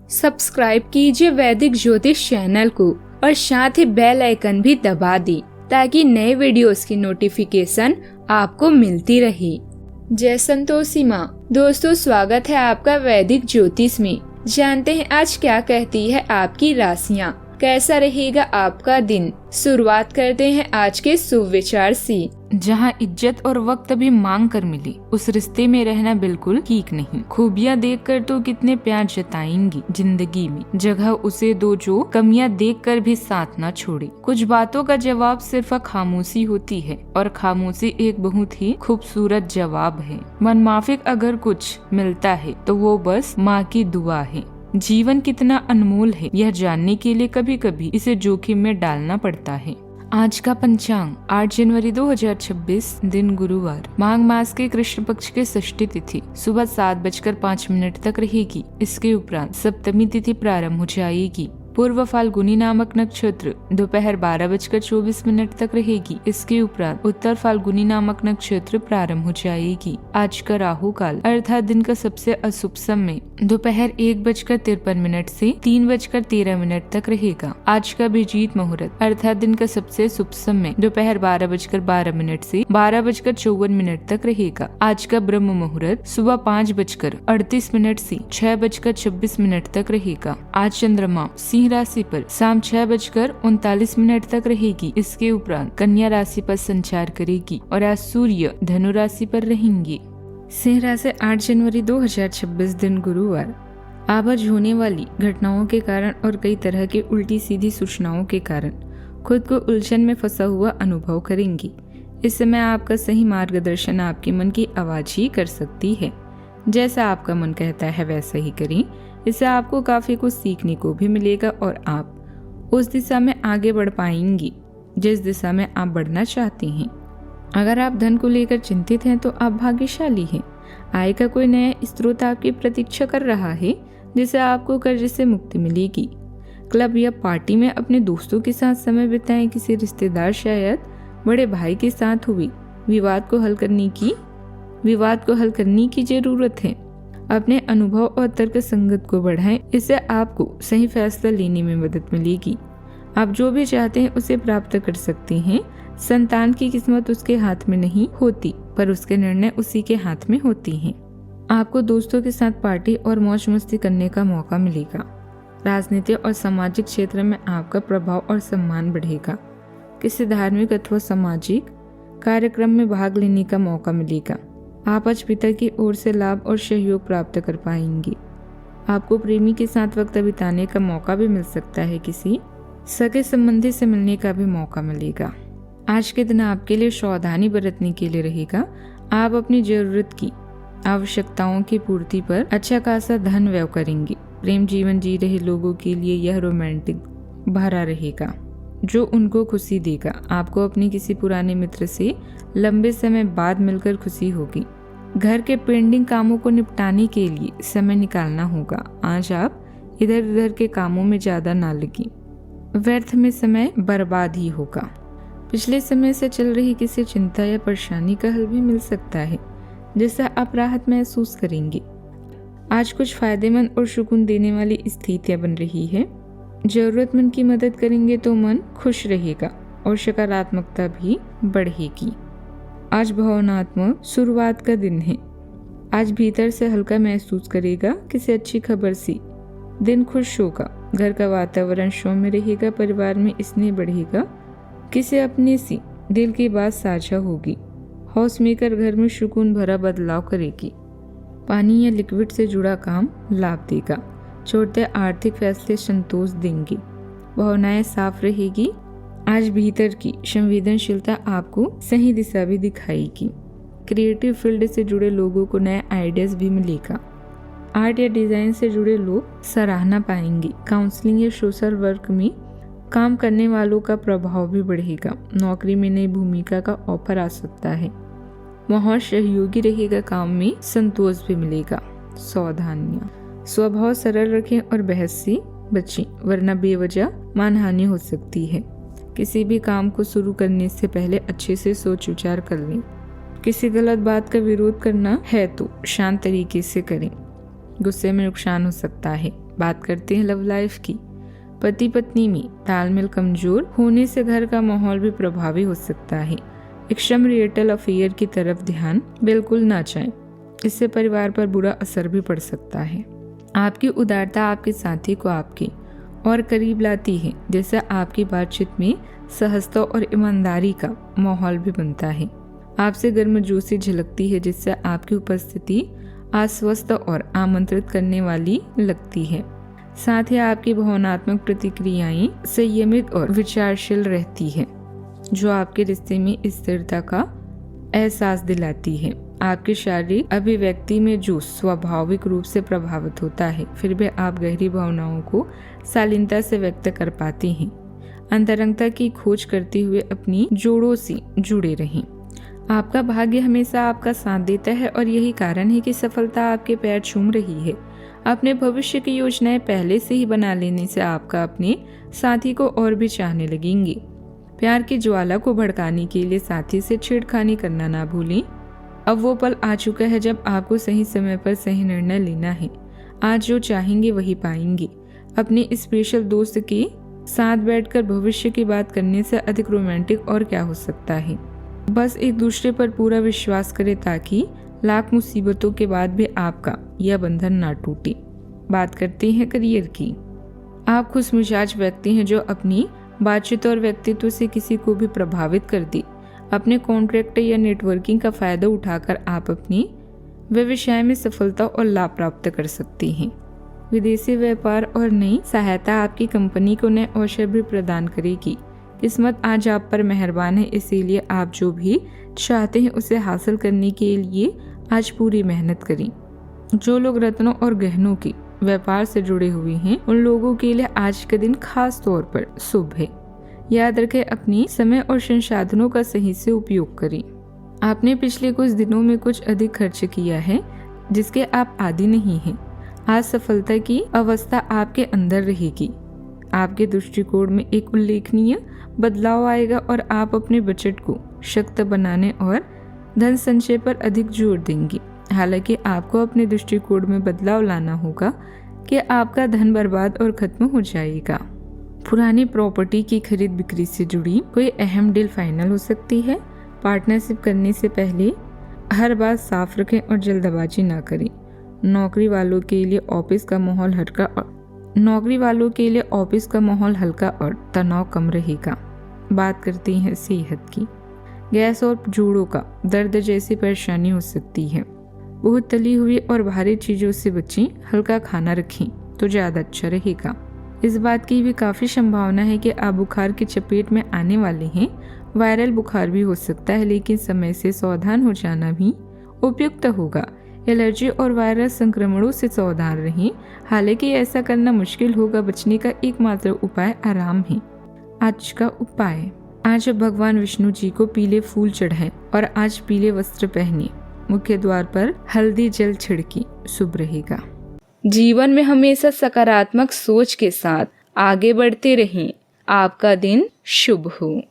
Subscribe कीजिए वैदिक ज्योतिष चैनल को और साथ ही बेल आइकन भी दबा दी ताकि नए वीडियोस की नोटिफिकेशन आपको मिलती रहे। जय संतोषी माँ। दोस्तों, स्वागत है आपका वैदिक ज्योतिष में। जानते हैं आज क्या कहती है आपकी राशियाँ, कैसा रहेगा आपका दिन। शुरुआत करते हैं आज के शुभ विचार से। जहाँ इज्जत और वक्त भी मांग कर मिली, उस रिश्ते में रहना बिल्कुल ठीक नहीं। खूबियाँ देखकर तो कितने प्यार जताएंगी जिंदगी में, जगह उसे दो जो कमियाँ देखकर भी साथ न छोड़े। कुछ बातों का जवाब सिर्फ खामोशी होती है और खामोशी एक बहुत ही खूबसूरत जवाब है। मनमाफिक अगर कुछ मिलता है तो वो बस माँ की दुआ है। जीवन कितना अनमोल है यह जानने के लिए कभी कभी इसे जोखिम में डालना पड़ता है। आज का पंचांग 8 जनवरी 2026, दिन गुरुवार। माघ मास के कृष्ण पक्ष के षष्ठी तिथि सुबह 7:05 तक रहेगी। इसके उपरांत सप्तमी तिथि प्रारंभ हो जाएगी। पूर्व फाल्गुनी नामक नक्षत्र दोपहर 12:24 तक रहेगी। इसके उपरांत उत्तर फाल्गुनी नामक नक्षत्र प्रारंभ हो जाएगी। आज का राहु काल अर्थात दिन का सबसे अशुभ समय दोपहर 1:53 से 3:13 तक रहेगा। आज का अभिजीत मुहूर्त अर्थात दिन का सबसे शुभ समय दोपहर 12:12 से 12:54 तक रहेगा। आज का ब्रह्म मुहूर्त सुबह 5:38 से 6:26 तक रहेगा। आज चंद्रमा सिंह राशि पर शाम 6:39 तक रहेगी। इसके उपरांत कन्या राशि पर संचार करेगी और आज सूर्य धनु राशि पर रहेंगे। सिंह राशि 8 जनवरी 2026, दिन गुरुवार। आज होने वाली घटनाओं के कारण और कई तरह की उल्टी सीधी सूचनाओं के कारण खुद को उलझन में फंसा हुआ अनुभव करेंगी। इस समय आपका सही मार्गदर्शन आपके मन की आवाज ही कर सकती है। जैसा आपका मन कहता है वैसा ही करें। इससे आपको काफी कुछ सीखने को भी मिलेगा और आप उस दिशा में आगे बढ़ पाएंगी जिस दिशा में आप बढ़ना चाहती हैं। अगर आप धन को लेकर चिंतित हैं तो आप भाग्यशाली हैं। आय का कोई नया स्रोत आपकी प्रतीक्षा कर रहा है जिससे आपको कर्ज से मुक्ति मिलेगी। क्लब या पार्टी में अपने दोस्तों के साथ समय बिताएं। किसी रिश्तेदार शायद बड़े भाई के साथ हुई विवाद को हल करने की जरूरत है। अपने अनुभव और तर्क संगत को बढ़ाएं। इससे आपको सही फैसला लेने में मदद मिलेगी। आप जो भी चाहते हैं उसे प्राप्त कर सकते हैं। संतान की किस्मत उसके हाथ में नहीं होती पर उसके निर्णय उसी के हाथ में होती हैं। आपको दोस्तों के साथ पार्टी और मौज मस्ती करने का मौका मिलेगा। राजनीतिक और सामाजिक क्षेत्र में आपका प्रभाव और सम्मान बढ़ेगा। किसी धार्मिक अथवा सामाजिक कार्यक्रम में भाग लेने का मौका मिलेगा। आप आज पिता की ओर से लाभ और सहयोग प्राप्त कर पाएंगे। आपको प्रेमी के साथ वक्त बिताने का मौका भी मिल सकता है। किसी सगे संबंधी से मिलने का भी मौका मिलेगा। आज के दिन आपके लिए सावधानी बरतने के लिए रहेगा। आप अपनी जरूरत की आवश्यकताओं की पूर्ति पर अच्छा खासा धन व्यय करेंगे। प्रेम जीवन जी रहे लोगों के लिए यह रोमांटिक भरा रहेगा जो उनको खुशी देगा। आपको अपने किसी पुराने मित्र से लंबे समय बाद मिलकर खुशी होगी। घर के पेंडिंग कामों को निपटाने के लिए समय निकालना होगा। आज आप इधर उधर के कामों में ज्यादा ना लगी, व्यर्थ में समय बर्बाद ही होगा। पिछले समय से चल रही किसी चिंता या परेशानी का हल भी मिल सकता है जिससे आप राहत महसूस करेंगे। आज कुछ फायदेमंद और सुकून देने वाली स्थितियां बन रही है। जरूरतमंद की मदद करेंगे तो मन खुश रहेगा और सकारात्मकता भी बढ़ेगी। आज भावनात्मक शुरुआत का दिन है। आज भीतर से हल्का महसूस करेगा। किसी अच्छी खबर से दिन खुश होगा। घर का वातावरण सौम्य रहेगा। परिवार में स्नेह बढ़ेगा। किसी अपने से दिल की बात साझा होगी। हाउस मेकर घर में सुकून भरा बदलाव करेगी। पानी या लिक्विड से जुड़ा काम लाभ देगा। छोटे आर्थिक फैसले संतोष देंगे। भावनाएं साफ रहेगी। आज भीतर की संवेदनशीलता आपको सही दिशा भी दिखाएगी। क्रिएटिव फील्ड से जुड़े लोगों को नए आइडियाज भी मिलेगा। आर्ट या डिजाइन से जुड़े लोग सराहना पाएंगे। काउंसलिंग या सोशल वर्क में काम करने वालों का प्रभाव भी बढ़ेगा। नौकरी में नई भूमिका का ऑफर आ सकता है। माहौल सहयोगी रहेगा। काम में संतोष भी मिलेगा। सावधानियां, स्वभाव सरल रखें और बहस से बचें वरना बेवजह मानहानि हो सकती है। किसी भी काम को शुरू करने से पहले अच्छे से सोच विचार कर लें। किसी गलत बात का विरोध करना है तो शांत तरीके से करें। गुस्से में नुकसान हो सकता है। बात करते हैं लव लाइफ की। पति पत्नी में तालमेल कमजोर होने से घर का माहौल भी प्रभावी हो सकता है। एक्सट्रामैरिटल अफेयर की तरफ ध्यान बिल्कुल ना जाए, इससे परिवार पर बुरा असर भी पड़ सकता है। आपकी उदारता आपके साथी को आपके और करीब लाती है, जिससे आपकी बातचीत में सहजता और ईमानदारी का माहौल भी बनता है। आपसे गर्मजोशी झलकती है, जिससे आपकी उपस्थिति आश्वस्त और आमंत्रित करने वाली लगती है। साथ ही आपकी भावनात्मक प्रतिक्रियाएं संयमित और विचारशील रहती है, जो आपके रिश्ते में स्थिरता का एहसास दिलाती है। आपकी शारीरिक अभिव्यक्ति में जो स्वाभाविक रूप से प्रभावित होता है, फिर भी आप गहरी भावनाओं को शालीनता से व्यक्त कर पाते हैं। अंतरंगता की खोज करते हुए अपनी जोड़ों से जुड़े रहें। आपका भाग्य हमेशा आपका साथ देता है और यही कारण है कि सफलता आपके पैर चूम रही है। अपने भविष्य की योजनाएं पहले से ही बना लेने से आपका अपने साथी को और भी चाहने लगेंगे। प्यार की ज्वाला को भड़काने के लिए साथी से छेड़खानी करना ना भूलें। अब वो पल आ चुका है जब आपको सही समय पर सही निर्णय लेना है। आज जो चाहेंगे वही पाएंगे। अपने स्पेशल दोस्त के साथ बैठकर भविष्य की बात करने से अधिक रोमांटिक और क्या हो सकता है। बस एक दूसरे पर पूरा विश्वास करें ताकि लाख मुसीबतों के बाद भी आपका यह बंधन ना टूटे। बात करते हैं करियर की। आप खुशमिजाज व्यक्ति हैं जो अपनी बातचीत और व्यक्तित्व से किसी को भी प्रभावित कर दे। अपने कॉन्ट्रैक्ट या नेटवर्किंग का फायदा उठाकर आप अपनी व्यवसाय में सफलता और लाभ प्राप्त कर सकते हैं। विदेशी व्यापार और नई सहायता आपकी कंपनी को नए अवसर भी प्रदान करेगी। किस्मत आज आप पर मेहरबान है, इसीलिए आप जो भी चाहते हैं उसे हासिल करने के लिए आज पूरी मेहनत करें। जो लोग रत्नों और गहनों के व्यापार से जुड़े हुए हैं, उन लोगों के लिए आज का दिन खास तौर पर शुभ है। याद रखें, अपनी समय और संसाधनों का सही से उपयोग करें। आपने पिछले कुछ दिनों में कुछ अधिक खर्च किया है जिसके आप आदी नहीं हैं। आज सफलता की अवस्था आपके अंदर रहेगी। आपके दृष्टिकोण में एक उल्लेखनीय बदलाव आएगा और आप अपने बजट को सशक्त बनाने और धन संचय पर अधिक जोर देंगे। हालांकि आपको अपने दृष्टिकोण में बदलाव लाना होगा कि आपका धन बर्बाद और खत्म हो जाएगा। पुरानी प्रॉपर्टी की खरीद बिक्री से जुड़ी कोई अहम डील फाइनल हो सकती है। पार्टनरशिप करने से पहले हर बात साफ रखें और जल्दबाजी ना करें। नौकरी वालों के लिए ऑफिस का माहौल हल्का और तनाव कम रहेगा। बात करते हैं सेहत की। गैस और जोड़ों का दर्द जैसी परेशानी हो सकती है। बहुत तली हुई और भारी चीजों से बचें। हल्का खाना रखें तो ज्यादा अच्छा रहेगा। इस बात की भी काफी संभावना है कि आप बुखार की चपेट में आने वाले हैं। वायरल बुखार भी हो सकता है, लेकिन समय से सावधान हो जाना भी उपयुक्त होगा। एलर्जी और वायरस संक्रमणों से सावधान रहें। हालांकि ऐसा करना मुश्किल होगा। बचने का एकमात्र उपाय आराम है। आज का उपाय, आज भगवान विष्णु जी को पीले फूल चढ़ाएं और आज पीले वस्त्र पहने। मुख्य द्वार पर हल्दी जल छिड़की, शुभ रहेगा। जीवन में हमेशा सकारात्मक सोच के साथ आगे बढ़ते रहें। आपका दिन शुभ हो।